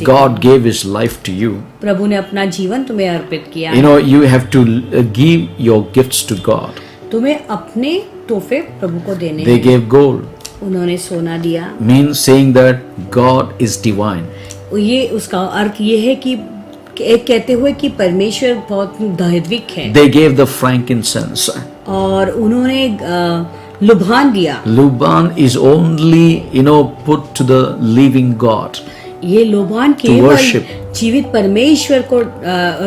God gave His life to you. प्रभु ने अपना जीवन तुम्हें अर्पित किया। You know, you have to give your gifts to God. तुम्हें अपने तोहफे प्रभु को देने They हैं। gave gold. उन्होंने सोना दिया। Means saying that God is divine. ये उसका अर्थ ये है कि एक कहते हुए कि परमेश्वर बहुत दैविक है। They gave the frankincense. और उन्होंने लुभान दिया। Luban is only, put to the living God. ये लोबान To केवल worship. जीवित परमेश्वर को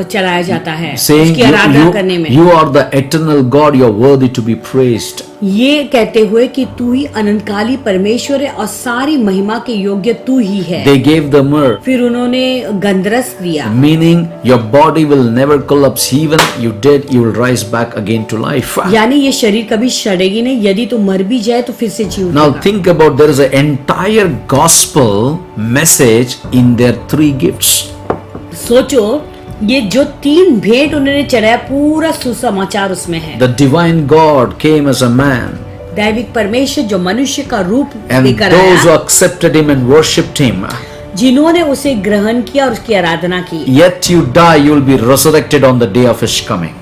चढ़ाया जाता है, Saying उसकी आराधना करने में। you are the eternal God, you are worthy to be praised. ये कहते हुए कि तू ही अनंतकाली परमेश्वर है और सारी महिमा के योग्य तू ही है। They gave the myrrh. फिर उन्होंने गंधरस दिया। Meaning your body will never collapse. Even you dead, you will rise back again to life. यानी ये शरीर कभी सड़ेगी नहीं, यदि तू मर भी जाए तो फिर से जी उठेगा। Now think about, there is an entire gospel message in their 3 gifts. सोचो, ये जो 3 भेंट उन्होंने चढ़ाया, पूरा सुसमाचार उसमें है। The divine God came as a man, दैविक परमेश्वर जो मनुष्य का रूप and लेकर those who आया, accepted him and worshipped him. जिन्होंने उसे ग्रहण किया और उसकी आराधना की। Yet you die, you will be resurrected on the day of his coming.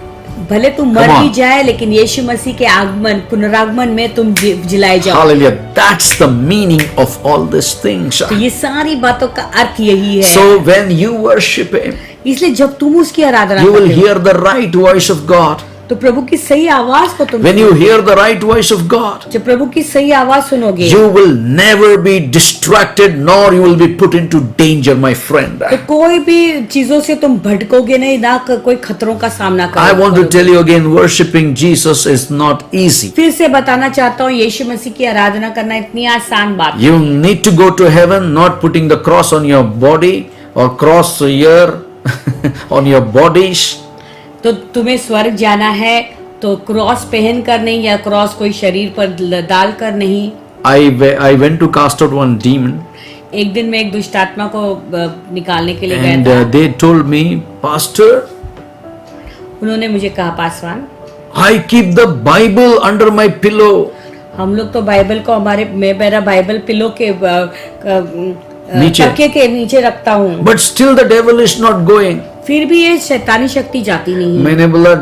भले तुम मर Come भी on. जाए, लेकिन यीशु मसीह के आगमन, पुनरागमन में तुम जिलाए जाओ। Hallelujah. That's the meaning of all these things. तो ये सारी बातों का अर्थ यही है। So when you worship him, इसलिए जब तुम उसकी आराधना you will करते हो, hear the right voice of God. तो प्रभु की सही आवाज को तुम When you hear the right voice of God, जब प्रभु की सही आवाज सुनोगे, you will never be distracted, nor you will be put into danger, my friend. तो कोई भी चीजों से तुम भटकोगे नहीं, ना कोई खतरों का सामना I want to करोगे। tell you again, worshiping Jesus is not easy. फिर से बताना चाहता हूँ, यीशु मसीह की आराधना करना इतनी आसान बात You need to go to heaven, not putting the cross on your body or cross here on your bodies. तो तुम्हें स्वर्ग जाना है तो क्रॉस पहन कर नहीं, या क्रॉस कोई शरीर पर डाल कर नहीं। I went to cast out one demon, एक दिन मैं एक दुष्ट आत्मा को निकालने के लिए गया and था। they told me, Pastor, उन्होंने मुझे कहा, Paswan, I keep the Bible under my pillow. हम लोग तो बाइबल को मेरा बाइबल पिलो के नीचे। तकिए के नीचे रखता हूँ, But still the devil is not going. फिर भी ये शैतानी शक्ति जाती नहीं है। मैंने बोला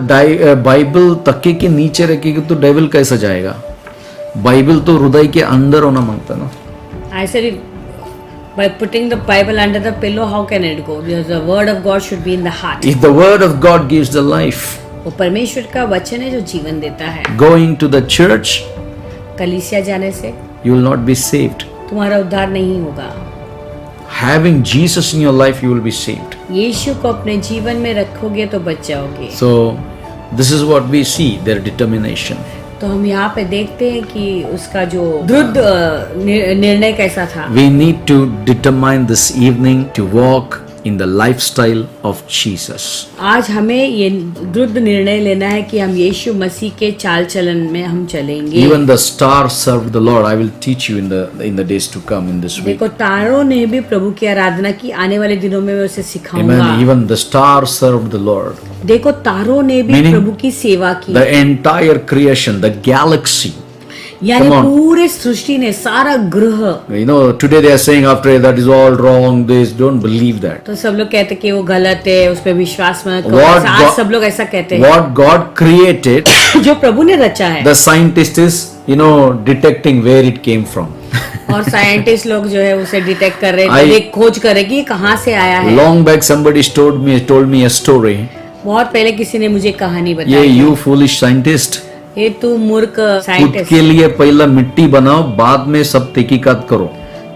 बाइबल तकिए के नीचे रखेगी तो डेविल कैसा जाएगा? बाइबल तो हृदय के अंदर होना मांगता ना। I said, by putting the Bible under the pillow, how can it go? Because the word of God should be in the heart. If the word of God gives the life, वो परमेश्वर का वचन है जो जीवन देता है। going to the church, कलीसिया जाने से you will not be saved. तुम्हारा उद्धार नहीं होगा। Having Jesus in your life, you will be saved. यीशु को अपने जीवन में रखोगे तो बच जाओगे। So this is what we see, their determination. तो हम यहाँ पे देखते हैं कि उसका जो दृढ़ निर्णय कैसा था। We need to determine this evening to walk in the lifestyle of Jesus. आज हमें ये दृढ़ निर्णय लेना है कि हम यीशु मसीह के चाल चलन में हम चलेंगे। Even the star served the Lord. I will teach you in the days to come in this week. देखो, तारों ने भी प्रभु की आराधना की, आने वाले दिनों में मैं उसे सिखाऊंगा। Amen. Even the star served the Lord. देखो, तारों ने भी Meaning, प्रभु की सेवा की। The entire creation, the galaxy. यानी Come on. पूरे सृष्टि ने, सारा ग्रह। You know, today they are saying after that is all wrong. This don't believe that. तो सब लोग कहते कि वो गलत है, उस पर विश्वास मत करो। What आज God- सब लोग ऐसा कहते हैं। What God created, जो प्रभु ने रचा है, the scientist is, detecting where it came from. और साइंटिस्ट लोग जो है उसे डिटेक्ट कर रहे I- हैं, खोज कर रहे हैं कि ये कहाँ से आया है। Long back somebody told me a story. बहुत पहले किसी ने मुझे कहानी ये बताई। you foolish scientist. ये तू मूर्ख खुद साइंटिस्ट, के लिए पहला मिट्टी बनाओ, बाद में सब तहकीकात करो.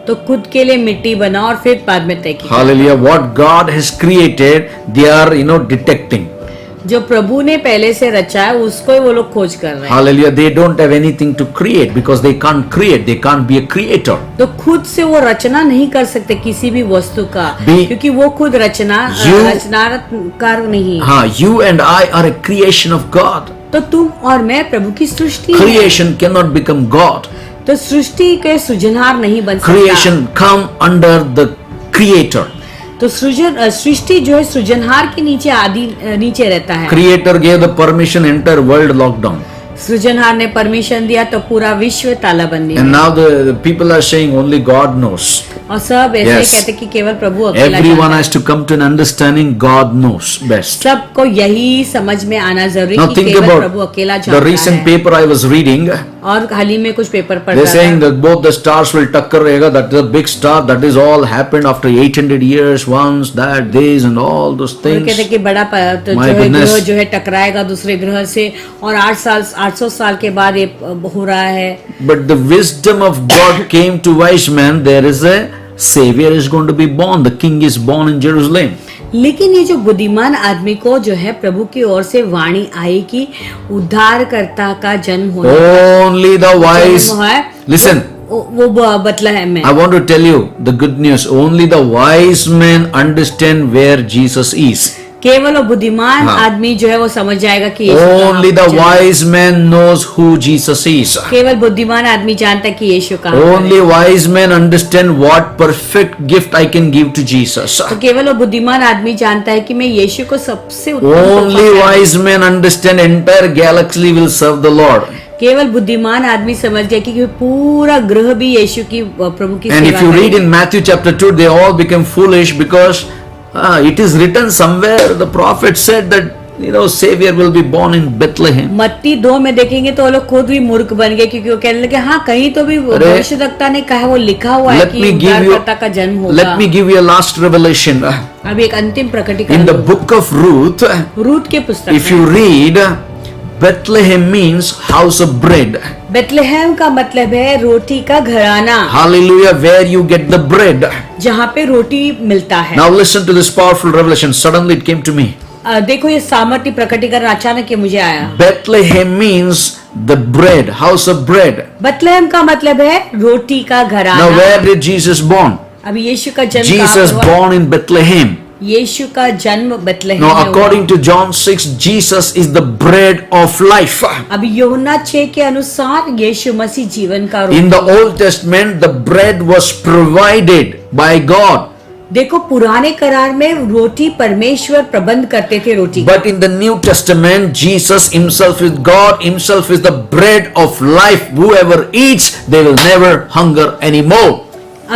तो खुद के लिए मिट्टी बनाओ और फिर बाद में तय की। Hallelujah. What God has created, they are, detecting. जो प्रभु ने पहले से रचा है उसको ही वो लोग खोज कर रहे हैं। Hallelujah. They don't have anything to create because they can't create. They can't be a creator. तो खुद से वो रचना नहीं कर सकते किसी भी वस्तु का, Be- क्योंकि वो खुद You- रचनाकार नहीं है। हाँ, you and I are a creation of God. तो तुम और मैं प्रभु की सृष्टि हैं। Creation cannot become God. तो सृष्टि के सृजनहार नहीं बन सकता। Creation come under the creator. तो सृष्टि जो है सृजनहार के नीचे नीचे रहता है। Creator gave the permission, entire world lockdown. सृजनहार ने परमिशन दिया तो पूरा विश्व तालाबंदी And में। now the people are saying only God knows. और सब ऐसे Yes. कहते कि केवल प्रभु अकेला Everyone जानता has है। to come to an understanding God knows best. सबको यही समझ में आना जरूरी Now कि think केवल about प्रभु अकेला the जानता recent है। paper I was reading. और हाल ही में कुछ पेपर They're पढ़ा saying था। that both the stars will टक्कर रहेगा. That is a big star. That is all happened after 800 years. Once that this and all those और things. कहते कि बड़ा तो My जो है goodness. ग्रह जो है टकराएगा दूसरे ग्रह से और 800 साल के बाद ये हो रहा है। But the wisdom of God came to wise men. There is a Savior is going to be born. The King is born in Jerusalem. लेकिन ये जो बुद्धिमान आदमी को जो है प्रभु की ओर से वाणी आई कि उद्धारकर्ता का जन्म होना Only the wise. जन्म है। Listen. वो बतलहम में। I want to tell you the good news. Only the wise men understand where Jesus is. केवल वो बुद्धिमान हाँ। आदमी जो है वो समझ जाएगा कि यीशु कहाँ Only the जन्म है। wise man knows who Jesus is. केवल बुद्धिमान आदमी जानता है कि यीशु कहाँ है। Only wise men understand what perfect gift I can give to Jesus. तो केवल वो बुद्धिमान आदमी जानता है कि मैं यीशु को सबसे उत्तम Only तोहफा क्या wise men understand entire galaxy will serve the Lord. केवल बुद्धिमान आदमी समझ गया कि पूरा ग्रह भी यीशु की प्रभु की And सेवा if you read करेगा। in Matthew chapter 2, they all became foolish because it is written somewhere, the prophet said that, Savior will be born in Bethlehem. मत्ती 2 में देखेंगे तो वो लोग खुद भी मूर्ख बन गए क्योंकि वो कहने लगे हाँ कहीं तो भी भविष्यद्वक्ता ने कहा वो लिखा हुआ है Let कि me give you, उद्धारकर्ता का जन्म होगा। let me give you a last revelation. अभी एक अंतिम In प्रकटीकरण the book of Ruth, Ruth के पुस्तक if you में read, Bethlehem means house of bread. Bethlehem का मतलब है रोटी का घराना, Hallelujah, where you get the bread. जहाँ पे रोटी मिलता है। Now listen to this powerful revelation. Suddenly it came to me. देखो ये सामर्थ्य प्रकटीकरण अचानक ये मुझे आया। Bethlehem means the bread, house of bread. Bethlehem का मतलब है रोटी का Now घराना। where did Jesus born? अभी यीशु का जन्म Jesus कहाँ हुआ? born in Bethlehem. यीशु का जन्म बेथलेहम Now में हुआ। according to John 6, Jesus is the bread of life. अभी यूहन्ना 6 के अनुसार यीशु मसीह जीवन का रूप। In the Old Testament, the bread was provided by God. देखो पुराने करार में रोटी परमेश्वर प्रबंध करते थे रोटी का। But in the New Testament, Jesus himself is God, himself is the bread of life. Whoever eats, they will never hunger anymore.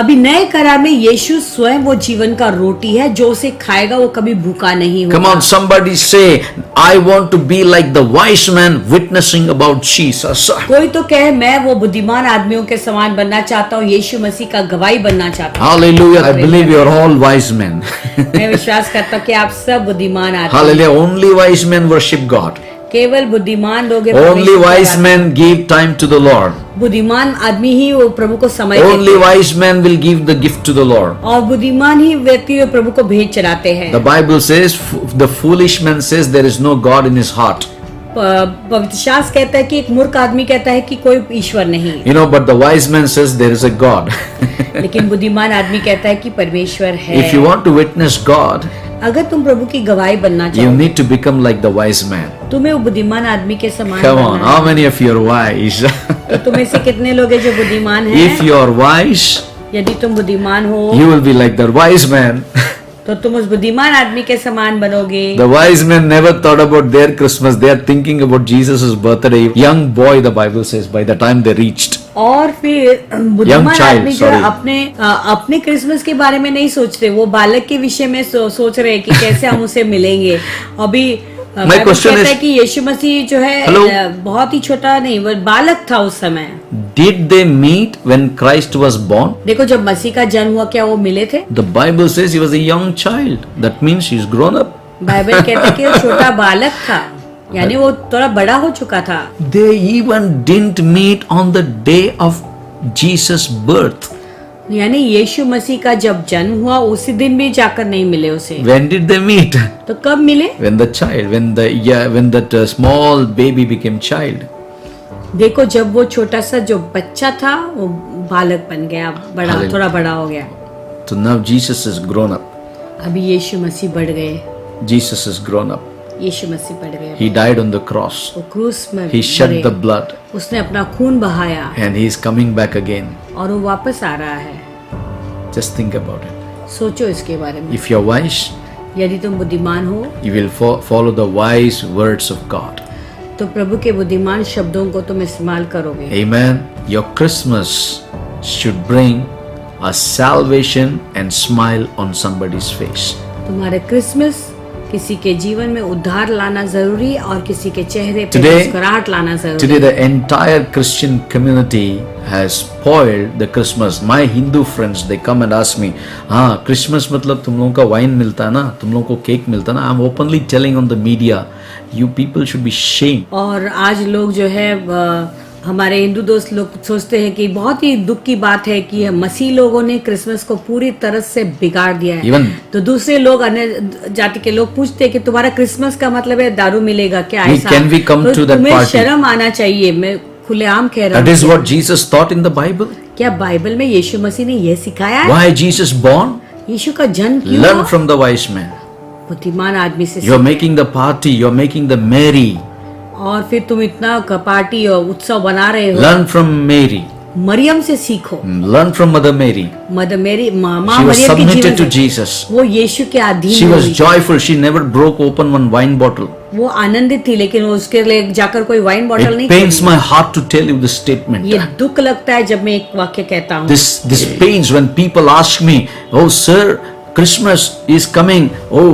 अभी नए करार में यीशु स्वयं वो जीवन का रोटी है, जो उसे खाएगा वो कभी भूखा नहीं Come होगा। on, somebody say, I want to be like the wise man witnessing about Jesus. कोई तो कहे मैं वो बुद्धिमान आदमियों के समान बनना चाहता हूँ, यीशु मसीह का गवाही बनना चाहता हूँ। Hallelujah. I believe you are all wise men. मैं विश्वास करता हूँ कि आप सब बुद्धिमान आदमी। Hallelujah. Only wise men worship God. केवल बुद्धिमान लोग हैं Only परमेश्वर को wise Aradhana. men give time to the Lord. बुद्धिमान आदमी ही वो प्रभु को समय देते Only हैं। wise men will give the gift to the Lord. और बुद्धिमान ही व्यक्ति वो प्रभु को भेंट चढ़ाते हैं। The Bible says, the foolish man says there is no God in his heart. पवित्र शास्त्र कहता है कि एक मूर्ख आदमी कहता है कि कोई ईश्वर नहीं, But the wise man says there is a God. लेकिन बुद्धिमान आदमी कहता है कि परमेश्वर है। If you want to witness God, अगर तुम प्रभु की गवाही बनना you चाहो need to become like the wise man. तुम्हें वो बुद्धिमान आदमी के समान Come on, बनना how है। many of you are wise? तो तुम में से कितने लोग हैं जो बुद्धिमान If हैं? you are wise, यदि तुम बुद्धिमान हो you will be like the wise man. तो तुम उस बुद्धिमान आदमी के समान बनोगे। The wise men never thought about their Christmas. They are thinking about Jesus' birthday. Young boy, the Bible says, by the time they reached. और फिर बुद्धिमान child, आदमी जो है sorry. अपने क्रिसमस के बारे में नहीं सोचते, वो बालक के विषय में सोच रहे हैं कि कैसे हम उसे मिलेंगे। अभी बाइबल question कहता is- है कि यीशु मसीह जो है Hello? बहुत ही छोटा नहीं, वो बालक था उस समय। Did they meet when Christ was born? देखो जब मसीह का जन्म हुआ क्या वो मिले थे? The Bible says he was a young child. That means he's grown up. Bible कहता है कि वो छोटा बालक था, यानी वो थोड़ा बड़ा हो चुका था। They even didn't meet on the day of Jesus' birth. यानी यीशु मसीह का जब जन्म हुआ उसी दिन भी जाकर नहीं मिले उसे। When did they meet? तो कब मिले? When that small baby became child. देखो जब वो छोटा सा जो बच्चा था वो बालक बन गया, बड़ा Hallelujah. थोड़ा बड़ा हो गया। So now Jesus is grown up. अभी यीशु मसीह बढ़ गए, Jesus is grown up. यीशु मसीह बढ़ गए। He died on the cross. वो क्रूस में He shed मरे। the blood उसने अपना खून बहाया and he is coming back again. और वो वापस आ रहा है। Just think about it. सोचो इसके बारे में। If you're wise, यदि तुम बुद्धिमान हो you will follow the wise words of God. तो प्रभु के बुद्धिमान शब्दों को तुम इस्तेमाल करोगे। Amen. Your Christmas should bring a salvation and smile on somebody's face. तुम्हारे क्रिसमस किसी के जीवन में उद्धार लाना जरूरी और किसी के चेहरे पे Today- मुस्कुराहट लाना जरूरी। Today the entire Christian community has spoiled the Christmas. My Hindu friends, they come and ask me, हाँ Christmas मतलब तुम लोगों का वाइन मिलता है ना, तुम लोगों को केक मिलता है ना. I'm openly telling on the media, you people should be shamed. और आज लोग जो है हमारे हिंदू दोस्त लोग सोचते हैं कि बहुत ही दुख की बात है कि मसीह लोगों ने क्रिसमस को पूरी तरह से बिगाड़ दिया है। Even- तो दूसरे लोग अन्य जाति के लोग पूछते हैं कि तुम्हारा क्रिसमस का मतलब है दारू मिलेगा क्या? ऐसा Can we come तो to that तुम्हें party? शर्म आना चाहिए। मैं खुलेआम कह रहा That is हूँ, what Jesus taught in the Bible. क्या बाइबल में यीशु मसीह ने यह सिखाया है? Why Jesus born? यीशु का जन्म क्यों Learn हुआ? from the wise man. बुद्धिमान आदमी से You're making the party, you're making the merry. और फिर तुम इतना पार्टी और उत्सव बना रहे हो। Learn from Mary. मरियम से सीखो। Learn from Mother Mary. Mother मेरी माँ She was मरियम के submitted जीवन to से Jesus. वो यीशु के She अधीन was हुई। joyful. She never broke open one wine bottle. वो आनंदित थी लेकिन वो उसके लिए जाकर कोई वाइन बॉटल नहीं It pains खरीदी। my heart to tell you this statement. ये दुख लगता है जब मैं एक वाक्य कहता हूँ। This pains when people ask me, oh sir, Christmas is coming. Oh,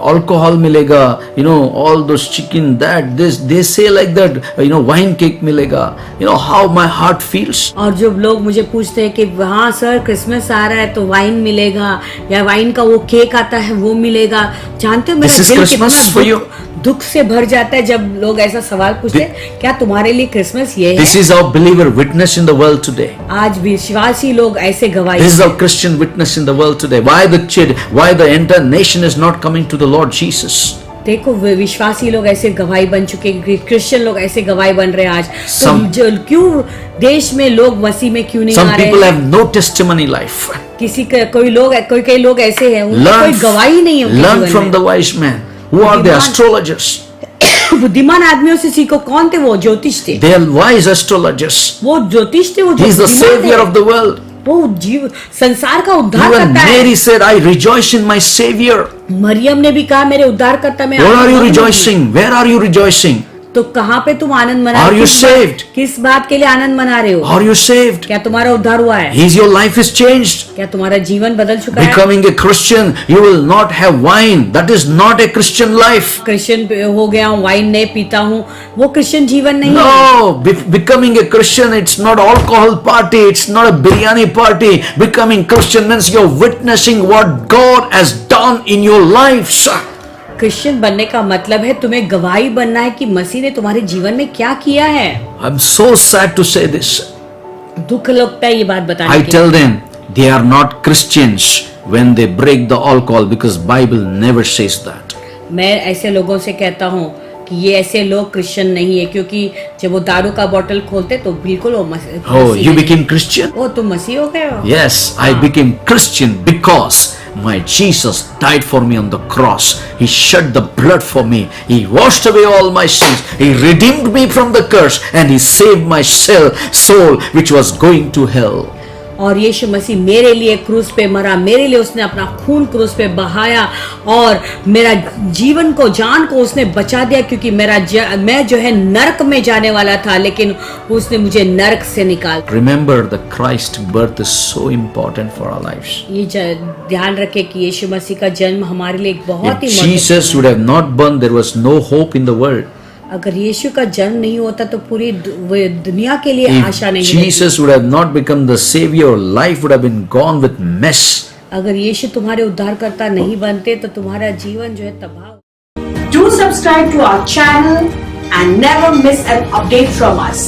alcohol milega. You know, all those chicken, that, this. They say like that. You know, wine cake milega. You know how my heart feels. और जब लोग मुझे पूछते हैं कि हाँ sir Christmas आ रहा है तो वाइन मिलेगा या वाइन का वो केक आता है वो मिलेगा, जानते हो मेरा This is दिल Christmas कितना for you? दुख से भर जाता है जब लोग ऐसा सवाल पूछते हैं, क्या तुम्हारे लिए क्रिसमस ये है? This is our believer witness in the world today. आज विश्वासी लोग ऐसे गवाही This is our Christian witness in the world today. Why the entire nation is not coming to the Lord Jesus? देखो विश्वासी लोग ऐसे गवाही बन चुके हैं, क्रिश्चियन लोग ऐसे गवाही बन रहे हैं आज। तो क्यों देश में लोग मसीह में क्यों नहीं Some आ रहे people हैं? have no testimony life. कोई कई लोग ऐसे हैं उनकी कोई गवाही नहीं है उनके Learn जीवन from में। the wise man. Who are the बुद्धिमान- astrologers? बुद्धिमान आदमियों से सीखो। कौन थे वो? ज्योतिष थे। They are wise astrologers. वो ज्योतिष थे, वो He is the बुद्धिमान savior थे। of the world. वो जीव संसार का उद्धार Even करता है। Mary said, I rejoice in my savior. Maryam ने भी कहा मेरे उद्धार करता मैं Where are you Anand मनाऊंगी। rejoicing? Where are you rejoicing? तो कहाँ पे तुम आनंद मना Are रहे हो? you saved? किस बात के लिए आनंद मना रहे हो? Are you saved? क्या तुम्हारा उद्धार हुआ है? Is your life is changed? क्या तुम्हारा जीवन बदल चुका है? Becoming a Christian, you will not have wine. That is not a Christian life. Christian हो गया हूँ, वाइन नहीं पीता हूँ, वो क्रिश्चियन जीवन नहीं है। No, becoming a Christian, it's not alcohol party, it's not a biryani party. Becoming Christian means you're witnessing what God has done in your lives. Christian बनने का मतलब है तुम्हें गवाही बनना है कि मसीह ने तुम्हारे जीवन में क्या किया है। I'm so sad to say this. दुख लगता है ये बात बताने I के tell them they are not Christians when they break the alcohol because Bible never says that. मैं ऐसे लोगों से कहता हूँ कि ये ऐसे लोग क्रिश्चियन नहीं है, क्योंकि जब वो दारू का बोतल खोलते तो बिल्कुल वो Oh, you Masih became Christian? ओ तुम मसीह हो गए हो। Yes, I became Christian because my Jesus died for me on the cross. He shed the blood for me. He washed away all my sins. He redeemed me from the curse and he saved my soul which was going to hell. और यीशु मसीह मेरे लिए क्रूस पे मरा, मेरे लिए उसने अपना खून क्रूस पे बहाया और मेरा जीवन को जान को उसने बचा दिया, क्योंकि मैं जो है नरक में जाने वाला था लेकिन उसने मुझे नरक से निकाल। Remember, the Christ birth is so important for our lives. ये ध्यान रखे कि यीशु मसीह का जन्म हमारे लिए एक बहुत If he Jesus would have not born, there was no hope in the world. अगर यीशु का जन्म नहीं होता तो पूरी दुनिया के लिए If आशा नहीं Jesus would have not become the savior, life would have been gone with mess. अगर यीशु तुम्हारे उद्धारकर्ता नहीं बनते तो तुम्हारा जीवन जो है तबाह। Do subscribe to our channel and never miss an update from us.